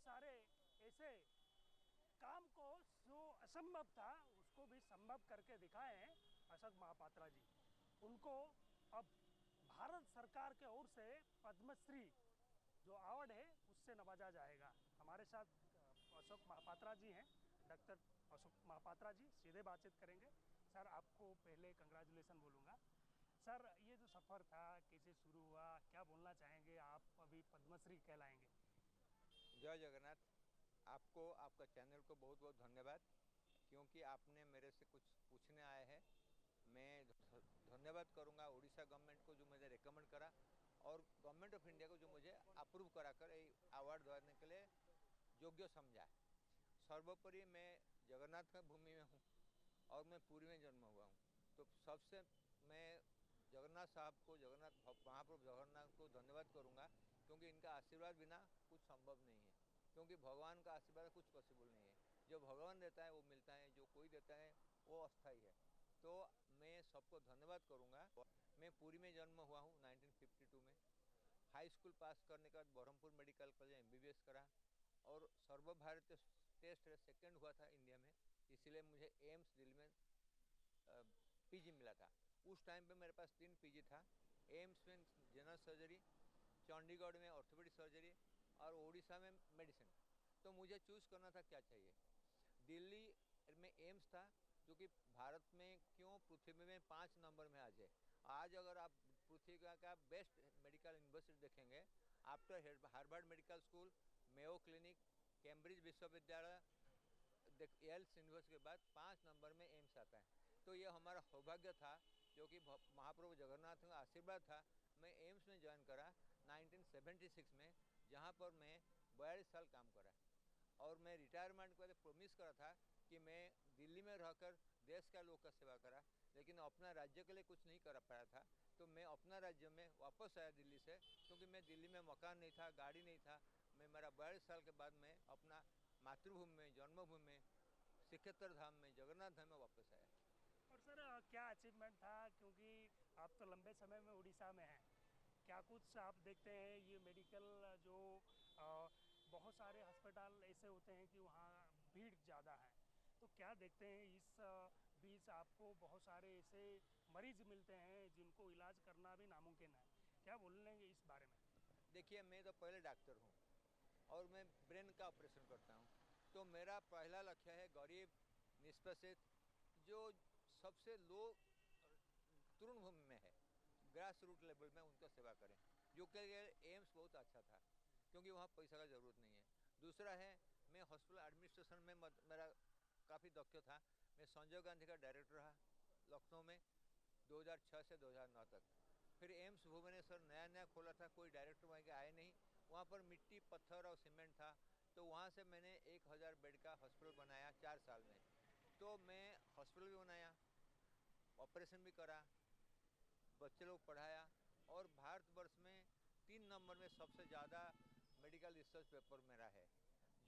सारे ऐसे काम को जो असंभव था उसको भी संभव करके दिखाए हैं अशोक महापात्रा जी। उनको अब भारत सरकार के ओर से पद्मश्री जो अवार्ड है उससे नवाजा जाएगा। हमारे साथ अशोक महापात्रा जी हैं, डॉक्टर अशोक महापात्रा जी। सीधे बातचीत करेंगे। सर, आपको पहले कंग्रेचुलेसन बोलूँगा। सर, ये जो सफ़र था कैसे शुरू हुआ, क्या बोलना चाहेंगे? आप अभी पद्मश्री कहलाएंगे। जय जगन्नाथ। आपको, आपका चैनल को बहुत बहुत धन्यवाद, क्योंकि आपने मेरे से कुछ पूछने आए हैं। मैं धन्यवाद करूंगा उड़ीसा गवर्नमेंट को जो मुझे रिकमेंड करा, और गवर्नमेंट ऑफ इंडिया को जो मुझे अप्रूव कराकर ये अवार्ड देने के लिए योग्य समझा। सर्वोपरि मैं जगन्नाथ की भूमि में हूँ और मैं पुरी में जन्म हुआ हूँ। तो सबसे मैं जगन्नाथ साहब को, जगन्नाथ महाप्रभु जगन्नाथ को धन्यवाद करूँगा, क्योंकि इनका आशीर्वाद बिना कुछ संभव नहीं है। क्योंकि भगवान का आशीर्वाद कुछ पॉसिबल नहीं है। जो भगवान देता है वो मिलता है, जो कोई देता है वो अस्थायी है। तो मैं सबको धन्यवाद करूँगा। मैं पुरी में जन्म हुआ हूँ 1952 में। हाई स्कूल पास करने के बाद बरहमपुर मेडिकल कॉलेज MBBS करा, और सर्वभारतीय टेस्ट सेकंड हुआ था इंडिया में, इसलिए मुझे एम्स दिल्ली में PG मिला था। उस टाइम पे मेरे पास 3 PG था। एम्स में जनरल सर्जरी, चंडीगढ़ में ऑर्थोपेडिक सर्जरी, और उड़ीसा में मेडिसिन। तो मुझे चूज़ करना था क्या चाहिए। दिल्ली में एम्स था, जो कि भारत में क्यों पृथ्वी में 5 नंबर में आज है। आज अगर आप पृथ्वी का बेस्ट मेडिकल यूनिवर्सिटी देखेंगे, after Harvard medical school, Mayo clinic, Cambridge विश्वविद्यालय, येल्स यूनिवर्सिटी के बाद 5 नंबर में एम्स आता है। तो ये हमारा सौभाग्य था, जो कि महाप्रभु जगन्नाथ का आशीर्वाद था। मैं एम्स में ज्वाइन करा 1976 में, जहाँ पर मैं 42 साल काम करा, और मैं रिटायरमेंट के बाद प्रॉमिस करा था कि मैं दिल्ली में रहकर देश का लोग का सेवा करा, लेकिन अपना राज्य के लिए कुछ नहीं कर पाया था। तो मैं अपना राज्य में वापस आया दिल्ली से, क्योंकि मैं दिल्ली में मकान नहीं था, गाड़ी नहीं था। मैं मेरा 42 साल के बाद मैं अपना मातृभूमि में, जन्मभूमि में, श्रीक्षेत्र धाम में, जगन्नाथ धाम में वापस आया। और सर, क्या अचीवमेंट था? क्योंकि आप तो लंबे समय में उड़ीसा में हैं। क्या कुछ आप देखते हैं ये मेडिकल जो बहुत सारे अस्पताल ऐसे होते हैं कि वहाँ भीड़ ज़्यादा है, तो क्या देखते हैं इस बीच आपको बहुत सारे ऐसे मरीज मिलते हैं जिनको इलाज करना भी नामुमकिन है। क्या बोलेंगे इस बारे में? देखिए, मैं तो पहले डॉक्टर हूँ और मैं ब्रेन का ऑपरेशन करता हूँ। तो मेरा पहला लक्ष्य है गरीब, निष्पेषित, जो सबसे लो तृणभूमि में है, ग्रास रूट लेवल में उनका सेवा करें। जो के लिए एम्स बहुत अच्छा था, क्योंकि वहाँ पैसा का ज़रूरत नहीं है। दूसरा है, मैं हॉस्पिटल एडमिनिस्ट्रेशन में मेरा काफ़ी दक्ष था। मैं संजय गांधी का डायरेक्टर रहा लखनऊ में 2006 से 2009 तक। फिर एम्स भुवनेश्वर नया नया खोला था, कोई डायरेक्टर वहाँ के आए नहीं। वहाँ पर मिट्टी, पत्थर और सीमेंट था। तो वहाँ से मैंने 1000 बेड का हॉस्पिटल बनाया 4 साल में। तो मैं हॉस्पिटल भी बनाया, ऑपरेशन भी करा, बच्चे लोग पढ़ाया, और भारतवर्ष में 3 नंबर में सबसे ज़्यादा मेडिकल रिसर्च पेपर मेरा है।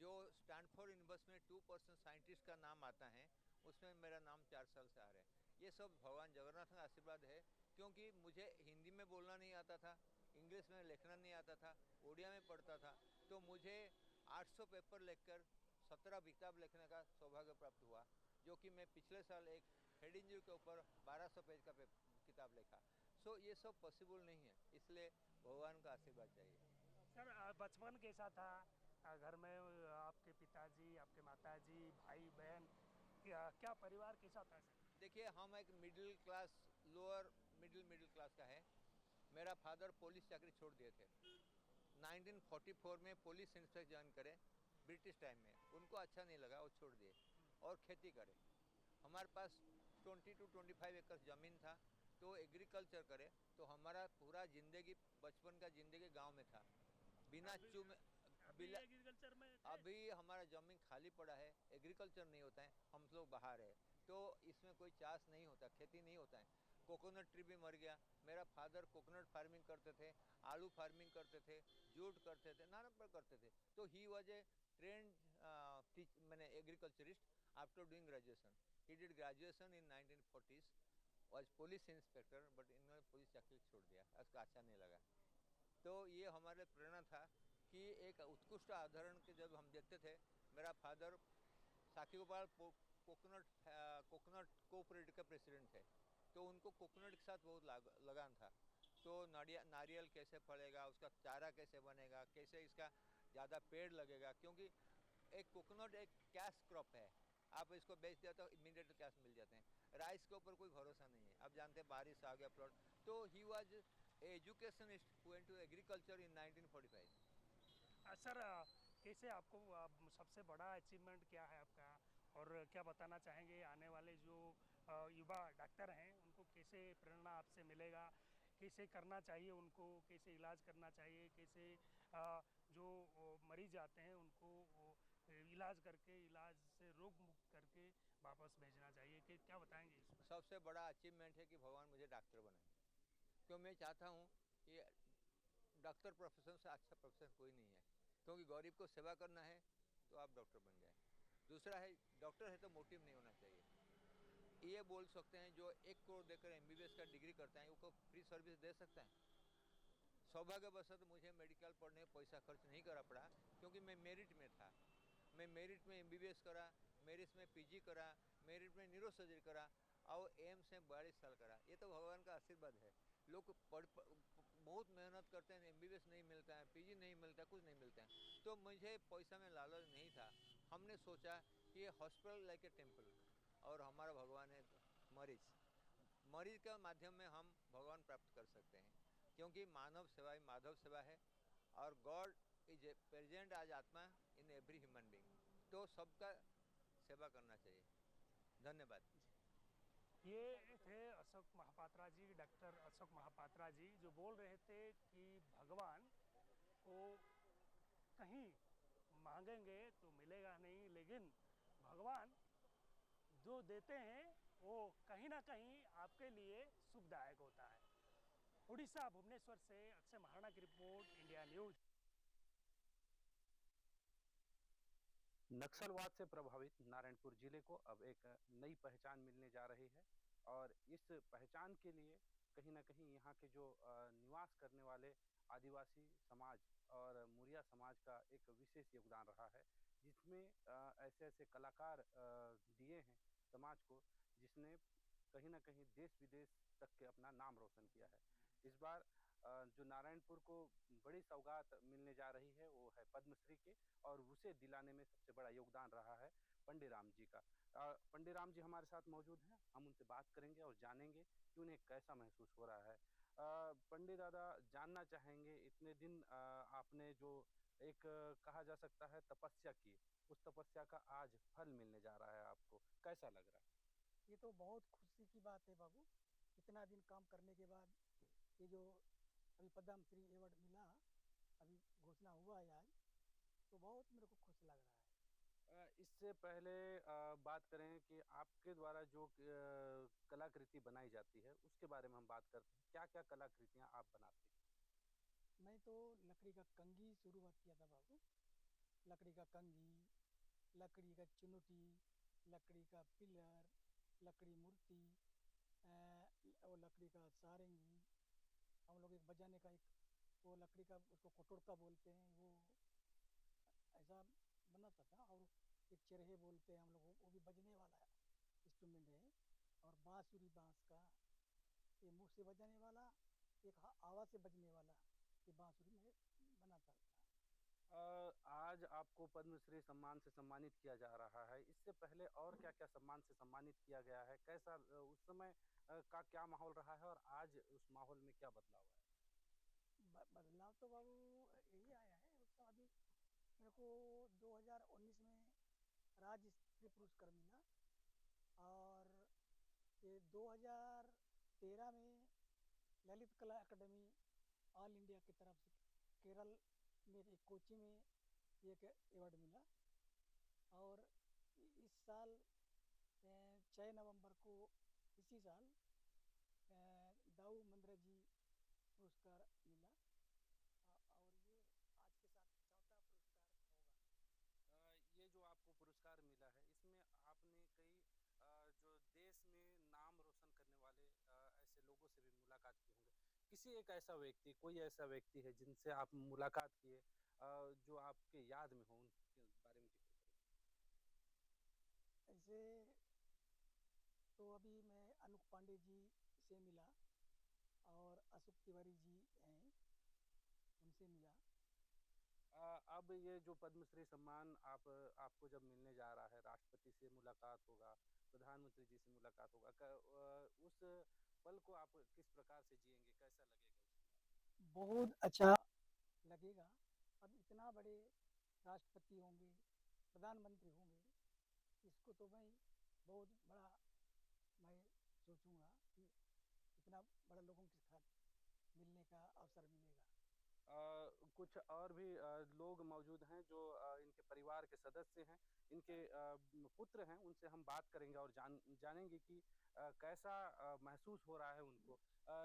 जो स्टैनफोर्ड यूनिवर्सिटी में 2% साइंटिस्ट का नाम आता है, उसमें मेरा नाम 4 साल से आ रहा है। ये सब भगवान जगन्नाथ का आशीर्वाद है, क्योंकि मुझे हिंदी में बोलना नहीं आता था, इंग्लिश में लिखना नहीं आता था, उड़िया में पढ़ता था। तो मुझे 800 पेपर लिखकर 17 किताब लिखने का सौभाग्य प्राप्त हुआ, जो कि मैं पिछले साल एक हेड इंजरी के ऊपर 1200 पेज का किताब लिखा। सो ये सब पॉसिबल नहीं है, इसलिए भगवान का आशीर्वाद चाहिए। सर, बचपन कैसा था? घर में आपके पिताजी, आपके माताजी, भाई बहन, क्या परिवार कैसा था सर? देखिए, हम एक middle class, lower middle class का है। मेरा फादर पुलिस चाकरी छोड़ दिए थे 1944 में, पुलिस इंस्पेक्टर ज्वाइन करे ब्रिटिश टाइम में। उनको अच्छा नहीं लगा, वो छोड़ दिए और खेती करे। हमारे पास 20 to 25 एकड़ ज़मीन था, तो एग्रीकल्चर करे। तो हमारा पूरा ज़िंदगी, बचपन का ज़िंदगी गांव में था, बिना अभी चूम अभी बिला। एग्रीकल्चर में थे? अभी हमारा ज़मीन खाली पड़ा है, एग्रीकल्चर नहीं होता है, हम लोग बाहर है। तो इसमें कोई चाष नहीं होता, खेती नहीं होता है। कोकोनट ट्री भी मर गया। मेरा फादर कोकोनट फार्मिंग करते थे, आलू फार्मिंग करते थे, जूट करते थे, नाना पर करते थे। तो ही वॉज ए ट्रेंड मैंने agriculturist after doing graduation. He did graduation in 1940s, was police inspector, but इन्होंने पुलिस चाकरी छोड़ दिया, उसका अच्छा नहीं लगा। तो ये हमारे प्रेरणा था कि एक उत्कृष्ट उदाहरण के जब हम देखते थे, मेरा फादर साखी गोपाल कोकोनट कोऑपरेटिव के प्रेसिडेंट थे, तो उनको कोकोनट के साथ बहुत लगान था। तो नारियल कैसे फलेगा, उसका चारा कैसे बनेगा, कैसे इसका ज़्यादा पेड़ लगेगा, क्योंकि एक कोकोनट एक कैश क्रॉप है, आप इसको बेच दिया तो इमीडिएट कैश मिल जाते हैं। राइस के ऊपर कोई भरोसा नहीं है, आप जानते हैं बारिश आ गया फ्लड। तो he was educationist who went to agriculture in 1945। Sir कैसे आपको सबसे बड़ा अचीवमेंट क्या है आपका, और क्या बताना चाहेंगे आने वाले जो युवा डॉक्टर हैं उनको कैसे प्रेरणा आपसे मिलेगा, कैसे करना चाहिए उनको, कैसे इलाज करना चाहिए, कैसे जो मरीज आते हैं उनको इलाज करके, इलाज से रोग मुक्त करके वापस भेजना चाहिए, कि क्या बताएंगे इस पर? सबसे बड़ा अचीवमेंट है कि भगवान मुझे डॉक्टर बनाए, क्यों मैं चाहता हूँ कि डॉक्टर प्रोफेशन से अच्छा प्रोफेशन कोई नहीं है, क्योंकि गरीब को सेवा करना है तो आप डॉक्टर बन जाए। दूसरा है, डॉक्टर है तो मोटिव नहीं होना चाहिए। ये बोल सकते हैं जो 1 करोड़ देकर MBBS का डिग्री करता है उसको फ्री सर्विस दे सकता है। सौभाग्यवशत मुझे मेडिकल पढ़ने पैसा खर्च नहीं करा पड़ा, क्योंकि मैं मेरिट में था। मैं मेरिट में MBBS करा, मेरिट में PG करा, मेरिट में न्यूरो सर्जरी करा, और एम्स में 42 साल करा। ये तो भगवान का आशीर्वाद है। लोग बहुत मेहनत करते हैं, MBBS नहीं मिलता है, PG नहीं मिलता, कुछ नहीं मिलता है। तो मुझे पैसा में लालच नहीं था। हमने सोचा कि ये हॉस्पिटल लाइक ए टेम्पल, और हमारा भगवान है मरीज। मरीज के माध्यम में हम भगवान प्राप्त कर सकते हैं, क्योंकि मानव सेवा ही माधव सेवा है, और गॉड इज ए प्रेजेंट आज आत्मा इन एवरी ह्यूमन बीइंग। तो सबका सेवा करना चाहिए। धन्यवाद। ये थे अशोक महापात्रा जी, डॉक्टर अशोक महापात्रा जी, जो बोल रहे थे कि भगवान को कहीं मांगेंगे तो मिलेगा नहीं, लेकिन भगवान जो देते हैं वो कहीं ना कहीं आपके लिए सुखदायक होता है। उड़ीसा भुवनेश्वर से अक्षय महाराणा की रिपोर्ट, इंडिया न्यूज। नक्सलवाद से प्रभावित नारायणपुर जिले को अब एक नई पहचान मिलने जा रही है, और इस पहचान के लिए कहीं ना कहीं यहाँ के जो निवास करने वाले आदिवासी समाज और मुरिया समाज का एक विशेष योगदान रहा है, जिसमें ऐसे ऐसे कलाकार दिए हैं समाज को, जिसने कहीं ना कहीं देश विदेश तक के अपना नाम रोशन किया है। इस बार जो नारायणपुर को बड़ी सौगात मिलने जा रही है वो है पद्मश्री के, और उसे दिलाने में सबसे बड़ा योगदान रहा है पंडीराम जी का। पंडीराम जी हमारे साथ मौजूद हैं, हम उनसे बात करेंगे और जानेंगे कि उन्हें कैसा महसूस हो रहा है। पंडित दादा, जानना चाहेंगे इतने दिन आपने जो एक कहा जा सकता है तपस्या की, उस तपस्या का आज फल मिलने जा रहा है, आपको कैसा लग रहा है? ये तो बहुत खुशी की बात है बाबू। इतना दिन काम करने के बाद ये जो अभी पद्मश्री अवार्ड मिला, अभी घोषणा हुआ है आज, तो बहुत मेरे को खुश लग रहा है। इससे पहले बात करें कि आपके द्वारा जो कलाकृति बनाई जाती है उसके बारे में हम बात करते हैं। क्या क्या कलाकृतियां आप बनाते हैं? मैं तो लकड़ी का कंघी शुरुआत किया था बाबू। लकड़ी का कंघी, लकड़ी का चुनौती, लकड़ी का पिलर, लकड़ी मूर्ति, और लकड़ी का सारंगी। हम लोग एक बजाने का एक वो लकड़ी का, उसको कोटोड़का बोलते हैं, वो ऐसा बनाता था। और एक चरहे बोलते हैं हम लोग, वो भी बजने वाला इंस्ट्रूमेंट है। और बांसुरी, बांस का, ये मुंह से बजाने वाला, एक आवाज़ से बजने वाला, ये बांसुरी में बनाता था। आज आपको पद्मश्री सम्मान से सम्मानित किया जा रहा है, इससे पहले और क्या क्या सम्मान से सम्मानित किया गया है? कैसा उस समय का क्या माहौल रहा है, और आज उस माहौल में क्या बदलाव आया? बदलाव तो बाबू यही आया है। उस समय अभी मेरे को 2019 में राज्य स्तरीय पुरस्कार मिला, और ये 2013 में ललित कला अकादमी ऑल इंडिया की तरफ से केरल में एक कोची में एक अवार्ड मिला। और इस साल 6 नवंबर को, इसी साल दाऊ मंद्रा जी पुरस्कार मिला, और ये आज के साथ चौथा पुरस्कार होगा। ये जो आपको पुरस्कार मिला है, इसमें आपने कई जो देश में नाम रोशन करने वाले ऐसे लोगों से भी मुलाकात की होंगे। किसी एक ऐसा व्यक्ति, कोई ऐसा व्यक्ति है जिनसे आप मुलाकात किए जो आपके याद में हो उनके बारे में जिक्र करें। ऐसे तो अभी मैं अनूप पांडे जी से मिला और अशोक तिवारी जी हैं, उनसे मिला। अब ये जो पद्मश्री सम्मान आपको जब मिलने जा रहा है, राष्ट्रपति से मुलाकात होगा, प्रधानमंत्री जी से मुलाकात होगा, उस पल को आप किस प्रकार से जिएंगे, कैसा लगेगा उस समय? बहुत अच्छा लगेगा। अब इतना बड़े राष्ट्रपति होंगे, प्रधानमंत्री होंगे, इसको तो मैं बहुत बड़ा मैं सोचूंगा कि इतना बड़ा लोगों के साथ मिलने का अवसर मिलेगा। कुछ और भी लोग मौजूद हैं जो इनके परिवार के सदस्य हैं, इनके पुत्र हैं, उनसे हम बात करेंगे और जानेंगे कि कैसा महसूस हो रहा है उनको।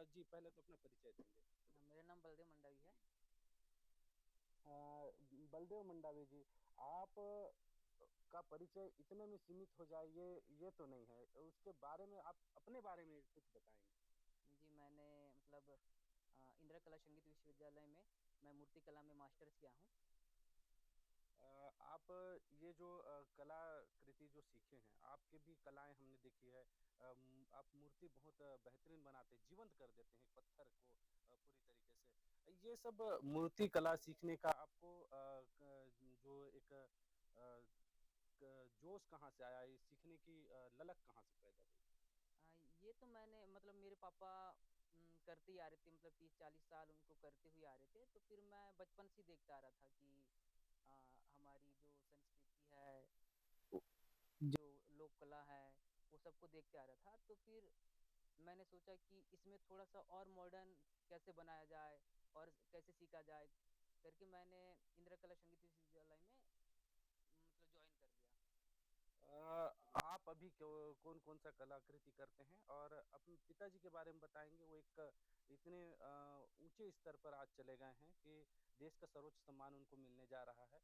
जी, पहले तो अपना परिचय देंगे। मेरा नाम बलदेव मंडावी है। बलदेव मंडावी जी, आप का परिचय इतने में सीमित हो जाए ये तो नहीं है, उसके बारे में आप अपने बारे में कुछ बताएंगे। जी, मैंने मतलब इंदिरा कला संगीत विश्वविद्यालय में मैं मूर्ति कला में मास्टर्स किया हूँ। आप ये जो कलाकृति जो सीखे हैं, आपके भी कलाएं हमने देखी है। आप मूर्ति बहुत बेहतरीन बनाते हैं, जीवंत कर देते हैं एक पत्थर को पूरी तरीके से। ये सब मूर्ति कला सीखने का आपको जो एक जोश कहाँ से आया, ये सीखने की ललक कहाँ से पैदा हुई? ये तो मैंने मतलब मेरे पापा करते ही आ रहे थे, मतलब 30-40 साल उनको करते हुए आ रहे थे, तो फिर मैं बचपन से ही देखता आ रहा था कि अ, हमारी जो संस्कृति है, जो लोक कला है, वो सबको देखते आ रहा था। तो फिर मैंने सोचा कि इसमें थोड़ा सा और मॉडर्न कैसे बनाया जाए और कैसे सीखा जाए करके मैंने इंदिरा कला संगीत विश्वविद्यालय में मतलब ज्वाइन कर लिया। आप अभी कौन कौन सा कलाकृति करते हैं और अपने पिताजी के बारे में बताएंगे? वो एक इतने ऊंचे स्तर पर आज चले गए हैं कि देश का सर्वोच्च सम्मान उनको मिलने जा रहा है।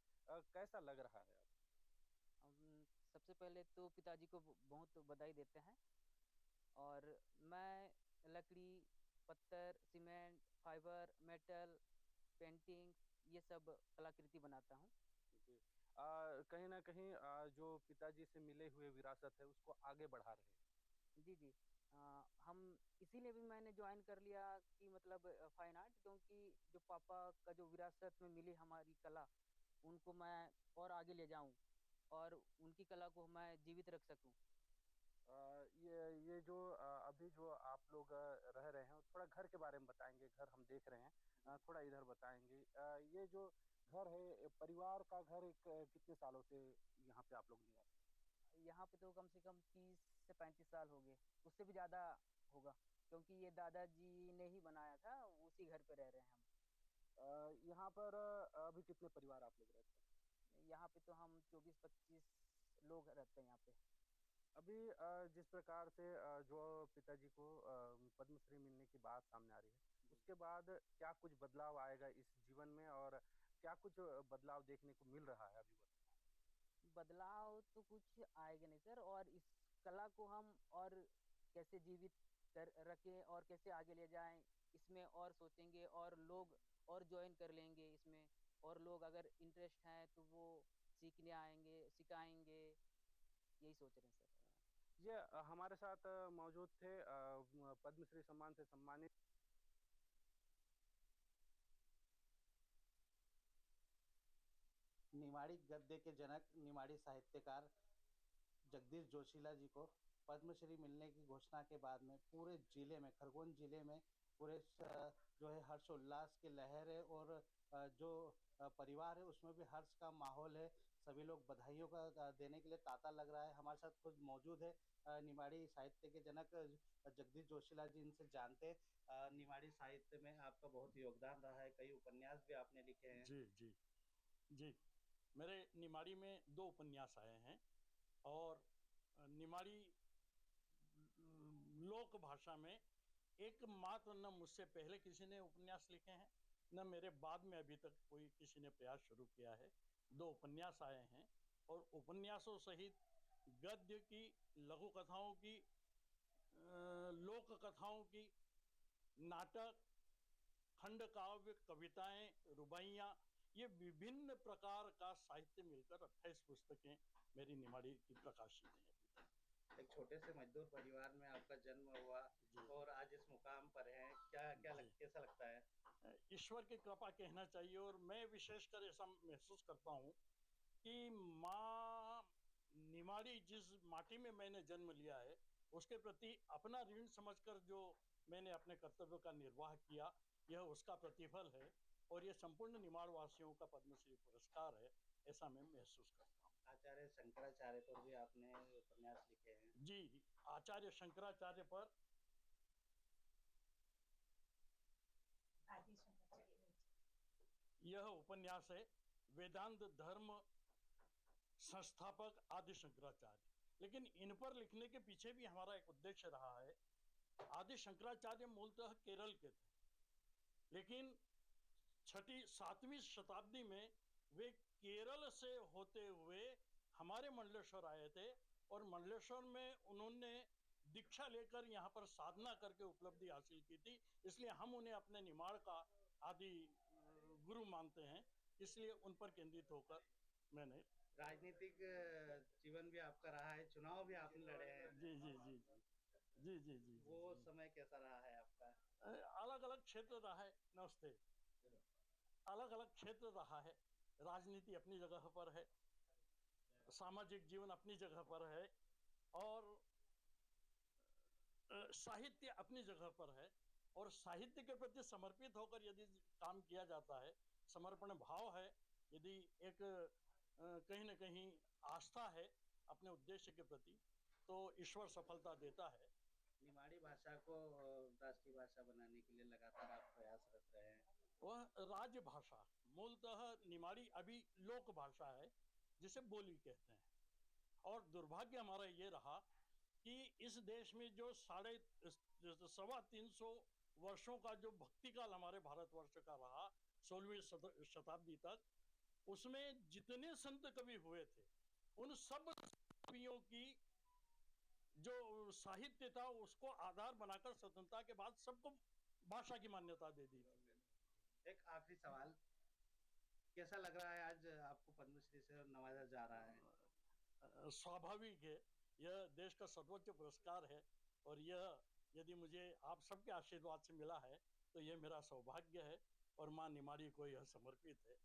कैसा लग रहा है अब? सबसे पहले तो पिताजी को बहुत बधाई देते हैं। और मैं लकड़ी, पत्थर, सीमेंट, फाइबर, मेटल, पेंटिंग्स ये सब कलाकृति बनाता हूँ। जी। कहीं ना कहीं जो पिताजी से मिले हुए विरासत है उसको आगे बढ़ा रहे हैं। जी जी। हम इसीलिए भी मैंने ज्वाइन कर लिया कि मतलब फाइन आर्ट, क्योंकि जो पापा का जो विरासत में मिली हमारी कला, उनको मैं और आगे ले जाऊं और उनकी कला को मैं जीवित रख सकूं। ये जो अभी जो आप लोग रह रहे हैं, थोड़ा घर के बारे में बताएंगे। घर हम देख रहे हैं, थोड़ा इधर बताएंगे। ये जो घर है, परिवार का घर, एक कितने सालों से यहाँ पे आप लोग निवास कर रहे यहाँ पे तो कम से कम 30 से 35 साल हो गए, उससे भी ज़्यादा होगा, क्योंकि ये दादाजी ने ही बनाया था, उसी घर पे रह रहे हैं हम। यहाँ पर अभी कितने परिवार आप लोग रहते हैं? यहाँ पे तो हम 24-25 लोग रहते हैं यहाँ पे। अभी जिस प्रकार से जो पिताजी को पद्मश्री मिलने की बात सामने आ रही है, उसके बाद क्या कुछ बदलाव आएगा इस जीवन में, और क्या कुछ बदलाव देखने को मिल रहा है अभी वर्तमान? बदलाव तो कुछ आएगा नहीं सर, और इस कला को हम और कैसे जीवित कर रखें और कैसे आगे ले जाएं, इसमें और सोचेंगे, और लोग और ज्वाइन कर लेंगे इसमें, और लोग अगर इंटरेस्ट हैं तो वो सीखने आएंगे, सिखाएंगे, यही सोच रहे हैं सर। ये हमारे साथ मौजूद थे पद्मश्री सम्मान से सम्मानित निमाड़ी गद्य के जनक, निमाड़ी साहित्यकार जगदीश जोशीला जी को पद्मश्री मिलने की घोषणा के बाद में पूरे जिले में, खरगोन जिले में पूरे जो है हर्षोल्लास की लहर है, और जो परिवार है उसमें भी हर्ष का माहौल है। सभी लोग बधाइयों का देने के लिए तांता लग रहा है। हमारे साथ खुद मौजूद है निमाड़ी साहित्य के जनक जगदीश जोशीला जी। इनसे जानते हैं, निमाड़ी साहित्य में आपका बहुत योगदान रहा है, कई उपन्यास भी आपने लिखे हैं। जी जी जी। मेरे निमाड़ी में 2 उपन्यास आए हैं, और निमाड़ी लोक भाषा में एकमात्र, न मुझसे पहले किसी ने उपन्यास लिखे हैं, न मेरे बाद में अभी तक कोई किसी ने प्रयास शुरू किया है। 2 उपन्यास आए हैं, और उपन्यासों सहित गद्य की, लघु कथाओं की, लोक कथाओं की, नाटक, खंड काव्य, कविताएं, रुबाइयाँ, ये विभिन्न प्रकार का साहित्य मिलकर 28 पुस्तकें मेरी निमाड़ी की प्रकाशित हैं। एक छोटे से मजदूर परिवार में आपका जन्म हुआ और आज इस मुकाम पर है, कैसा लगता है? ईश्वर की कृपा कहना चाहिए, और मैं विशेषकर ऐसा महसूस करता हूँ कि माँ निमाड़ी जिस माटी में मैंने जन्म लिया है उसके प्रति अपना ऋण समझकर जो मैंने अपने कर्तव्य का निर्वाह किया, यह उसका प्रतिफल है, और यह संपूर्ण निमाड़ वासियों का पद्मश्री पुरस्कार है, ऐसा मैं महसूस करता हूँ। आचार्य शंकराचार्य पर भी आपने उपन्यास लिखे हैं। जी, आचार्य शंकराचार्य पर यह उपन्यास है वेदांत धर्म संस्थापक आदि शंकराचार्य। लेकिन इन पर लिखने के पीछे भी हमारा एक उद्देश्य रहा है। आदि शंकराचार्य मूलतः केरल के थे, लेकिन 6वीं-7वीं शताब्दी में वे केरल से होते हुए हमारे मंडलेश्वर आए थे, और मंडलेश्वर में उन्होंने दीक्षा लेकर यहाँ पर साधना करके उपलब्धि हासिल की थी, इसलिए हम उन्हें अपने निमाड़ का आदि गुरु मानते हैं, इसलिए उन पर केंद्रित होकर मैंने। राजनीतिक जीवन भी आपका रहा है, चुनाव भी आपने लड़े हैं। जी जी जी जी जी जी जी वो समय कैसा रहा है आपका? अलग अलग क्षेत्र रहा है। नमस्ते। अलग अलग क्षेत्र रहा है। राजनीति अपनी जगह पर है, सामाजिक जीवन अपनी जगह पर है, और साहित्य अपनी जगह पर है, और साहित्य के प्रति समर्पित होकर यदि काम किया जाता है, समर्पण भाव है, यदि एक कहीं न कहीं आस्था है अपने उद्देश्य के प्रति, तो ईश्वर सफलता देता है। निमाड़ी भाषा को राष्ट्रीय भाषा बनाने के लिए लगातार आप प्रयासरत रहे हैं। वह राजभाषा, मूलतः निमाड़ी अभी लोक भाषा है जिसे बोली कहते हैं, और दुर्भाग्य हमारा ये रहा कि इस देश में जो 350 वर्षों का जो भक्ति काल हमारे भारतवर्ष का रहा 16वीं शताब्दी तक, उसमें जितने संत कवि हुए थे उन सब कवियों की जो साहित्य था उसको आधार बनाकर स्वतंत्रता के बाद सबको भाषा की मान्यता दे दी थी। एक आखिरी सवाल, कैसा लग रहा है आज आपको पद्मश्री से नवाजा जा रहा है? स्वाभाविक है, यह देश का सर्वोच्च पुरस्कार है, और यह यदि मुझे आप सबके आशीर्वाद से मिला है तो यह मेरा सौभाग्य है, और मां निमाड़ी को यह समर्पित है।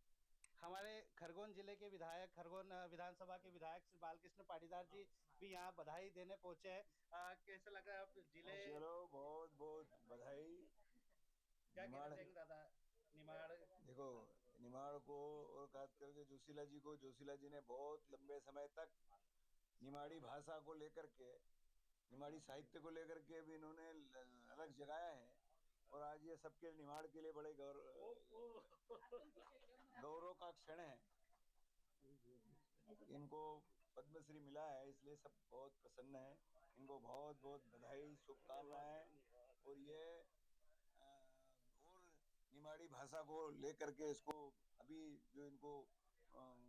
हमारे खरगोन जिले के विधायक, खरगोन विधानसभा के विधायक श्री बालकृष्ण पाटीदार जी भी यहाँ बधाई देने पहुंचे हैं। कैसा लगा आप जिले? चलो, बहुत बहुत बधाई। क्या कहना चाहेंगे दादा? निमाड़, देखो, निमाड़ को और खास करके जोशीला जी को, जोशीला जी ने बहुत लंबे समय तक निमाड़ी भाषा को लेकर के, निमाड़ी साहित्य को लेकर के भी इन्होंने अलग जगाया है, और आज ये सबके निमाड़ के लिए बड़े गौरव का क्षण है। इनको पद्मश्री मिला है, इसलिए सब बहुत प्रसन्न है। इनको बहुत बहुत बधाई, शुभकामनाएं, और ये और निमाड़ी भाषा को लेकर के इसको अभी जो इनको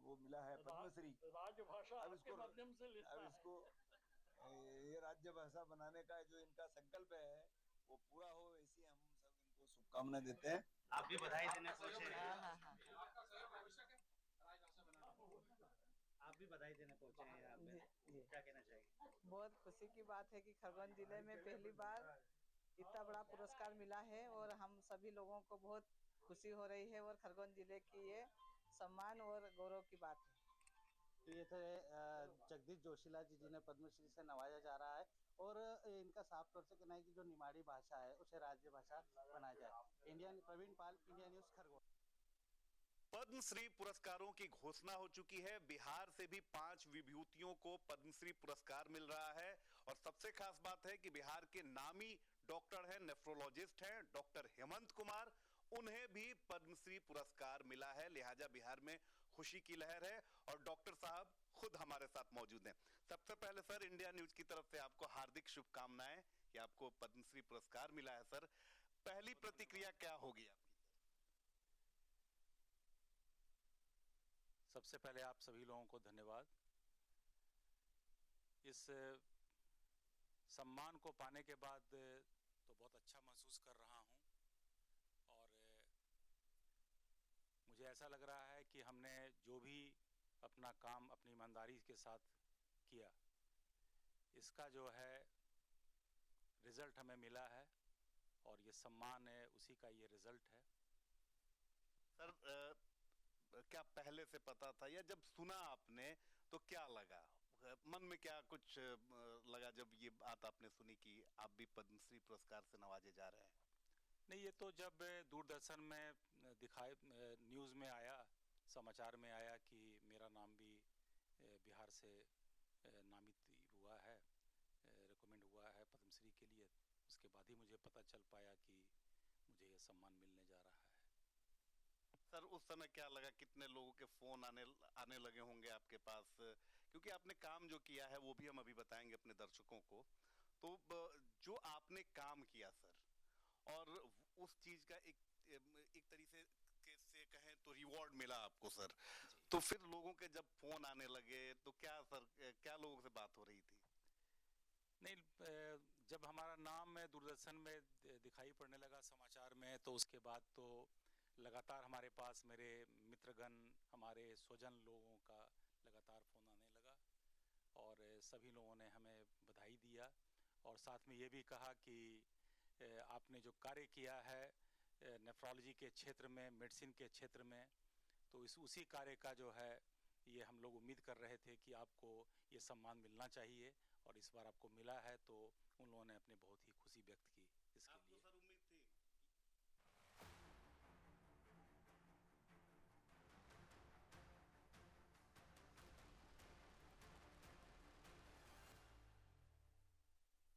वो मिला है पद्मश्री, राजभाषा अब माध्यम से इसको ये राज्य भाषा बनाने का जो इनका संकल्प है वो पूरा हो, ऐसी हम सब इनको शुभकामनाएं देते हैं। आप भी बधाई देने पहुंचे हैं। आप भी बधाई देने पहुंचे हैं यहाँ पे, क्या कहना चाहिए? बहुत खुशी की बात है कि खरगोन जिले में पहली बार इतना बड़ा पुरस्कार मिला है, और हम सभी लोगों को बहुत खुशी हो रही है, और खरगोन जिले की ये सम्मान और गौरव की बात है। तो ये थे जगदीश जोशीला जी, जिन्हें पद्मश्री से नवाजा जा रहा है, और इनका साफ तौर से कहना है कि जो निमाड़ी भाषा है उसे राज्य भाषा बनाया जाए। प्रवीण पाल, इंडिया न्यूज, खरगोन। पद्मश्री पुरस्कारों की घोषणा हो चुकी है। बिहार से भी 5 विभूतियों को पद्मश्री पुरस्कार मिल रहा है, और सबसे खास बात है कि बिहार के नामी डॉक्टर हैं, नेफ्रोलॉजिस्ट हैं, डॉक्टर हेमंत कुमार, उन्हें भी पद्मश्री पुरस्कार मिला है। लिहाजा बिहार में खुशी की लहर है, और डॉक्टर साहब खुद हमारे साथ मौजूद हैं। सबसे पहले सर, इंडिया न्यूज की तरफ से आपको हार्दिक शुभकामनाएं कि आपको पद्मश्री पुरस्कार मिला है। सर, पहली प्रतिक्रिया क्या होगी आपकी? सबसे पहले आप सभी लोगों को धन्यवाद। इस सम्मान को पाने के बाद तो बहुत अच्छा महसूस कर रहा हूं, और मुझे ऐसा लग रहा है कि हमने जो भी अपना काम अपनी ईमानदारी के साथ किया, इसका जो है रिजल्ट हमें मिला है और ये सम्मान है, उसी का ये रिजल्ट है। सर क्या पहले से पता था या जब सुना आपने तो क्या लगा? मन में क्या कुछ लगा जब ये बात आपने सुनी कि आप भी पद्मश्री पुरस्कार से नवाजे जा रहे हैं? नहीं, ये तो जब दूरदर्शन में दिखाई, न्यूज़ में आया, समाचार में आया कि मेरा नाम भी बिहार से नामित हुआ है, रिकमेंड हुआ है पद्मश्री के लिए, उसके बाद ही मुझे पता चल पाया कि मुझे ये सम्मान मिलने जा रहा है। सर उस समय क्या लगा? कितने लोगों के फोन आने लगे होंगे आपके पास, क्योंकि आपने काम जो किया है वो भी हम अभी बताएंगे अपने दर्शकों को। तो जो आपने काम किया सर, और उस चीज का एक तरीके से कहें तो रिवॉर्ड मिला आपको सर, तो फिर लोगों के जब फोन आने लगे तो क्या सर, क्या लोगों से बात हो रही थी? नहीं, जब हमारा नाम दूरदर्शन में दिखाई पड़ने लगा समाचार में, तो उसके बाद तो लगातार हमारे पास मेरे मित्रगण, हमारे स्वजन लोगों का लगातार फ़ोन आने लगा और सभी लोगों ने हमें बधाई दिया और साथ में ये भी कहा कि आपने जो कार्य किया है नेफ्रोलॉजी के क्षेत्र में, मेडिसिन के क्षेत्र में, तो उसी कार्य का जो है ये हम लोग उम्मीद कर रहे थे कि आपको ये सम्मान मिलना चाहिए और इस बार आपको मिला है, तो उन लोगों ने अपनी बहुत ही खुशी व्यक्त की इसके लिए। आप तो सर उम्मीद